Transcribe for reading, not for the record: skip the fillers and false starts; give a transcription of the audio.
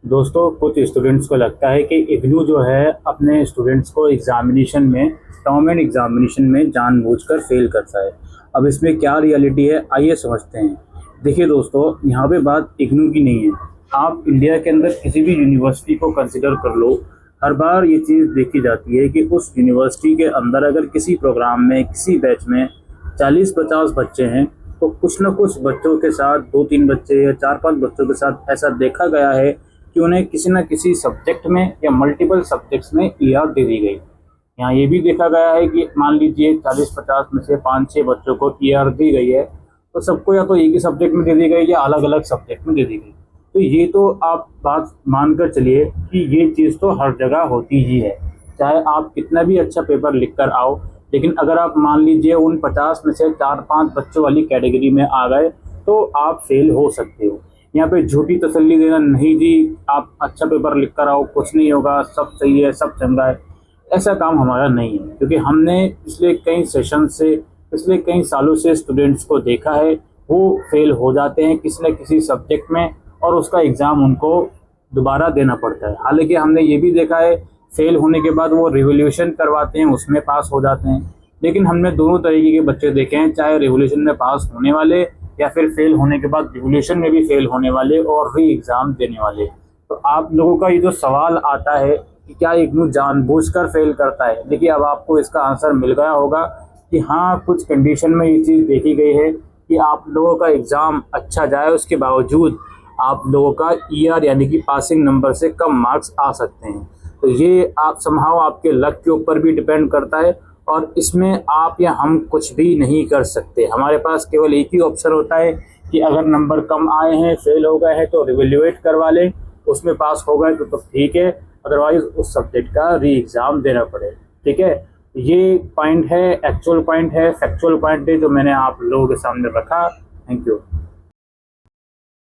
दोस्तों, कुछ स्टूडेंट्स को लगता है कि इग्नू जो है अपने स्टूडेंट्स को एग्जामिनेशन में, गवर्नमेंट एग्जामिनेशन में जानबूझकर फेल करता है। अब इसमें क्या रियलिटी है, आइए समझते हैं। देखिए दोस्तों, यहाँ पे बात इग्नू की नहीं है। आप इंडिया के अंदर किसी भी यूनिवर्सिटी को कंसिडर कर लो, हर बार ये चीज़ देखी जाती है कि उस यूनिवर्सिटी के अंदर अगर किसी प्रोग्राम में, किसी बैच में 40-50 बच्चे हैं, तो कुछ ना कुछ बच्चों के साथ, 2-3 बच्चे या 4-5 बच्चों के साथ ऐसा देखा गया है कि उन्हें किसी न किसी सब्जेक्ट में या मल्टीपल सब्जेक्ट्स में ईआर दे दी गई। यहाँ ये भी देखा गया है कि मान लीजिए 40-50 में से 5-6 बच्चों को ईआर दी गई है, तो सबको या तो एक ही सब्जेक्ट में दे दी गई या अलग अलग सब्जेक्ट में दे दी गई। तो ये तो आप बात मानकर चलिए कि ये चीज़ तो हर जगह होती ही है, चाहे आप कितना भी अच्छा पेपर लिख कर आओ। लेकिन अगर आप मान लीजिए उन 50 में से 4-5 बच्चों वाली कैटेगरी में आ गए, तो आप फेल हो सकते हो। यहाँ पे झूठी तसल्ली देना, नहीं जी आप अच्छा पेपर लिख कर आओ, कुछ नहीं होगा, सब सही है, सब चंगा है, ऐसा काम हमारा नहीं है। क्योंकि हमने पिछले कई सेशन से, पिछले कई सालों से स्टूडेंट्स को देखा है, वो फेल हो जाते हैं किसी न किसी सब्जेक्ट में और उसका एग्ज़ाम उनको दोबारा देना पड़ता है। हालांकि हमने ये भी देखा है, फेल होने के बाद वो रिवोल्यूशन करवाते हैं, उसमें पास हो जाते हैं। लेकिन हमने दोनों तरीके के बच्चे देखे हैं, चाहे रिवोल्यूशन में पास होने वाले या फिर फेल होने के बाद रिवोल्यूशन में भी फेल होने वाले और री एग्ज़ाम देने वाले। तो आप लोगों का ये जो सवाल आता है कि क्या इग्नू जानबूझकर फेल करता है, देखिए अब आपको इसका आंसर मिल गया होगा कि हाँ, कुछ कंडीशन में ये चीज़ देखी गई है कि आप लोगों का एग्ज़ाम अच्छा जाए, उसके बावजूद आप लोगों का ईआर यानी कि पासिंग नंबर से कम मार्क्स आ सकते हैं। तो ये आप समहाउ आपके लक के ऊपर भी डिपेंड करता है और इसमें आप या हम कुछ भी नहीं कर सकते। हमारे पास केवल एक ही ऑप्शन होता है कि अगर नंबर कम आए हैं, फेल हो गए हैं, तो रिवैल्यूएट करवा लें, उसमें पास हो गए तो ठीक है, अदरवाइज उस सब्जेक्ट का री एग्ज़ाम देना पड़े। ठीक है, ये पॉइंट है, एक्चुअल पॉइंट है, फैक्चुअल पॉइंट है जो मैंने आप लोगों के सामने रखा। Thank you.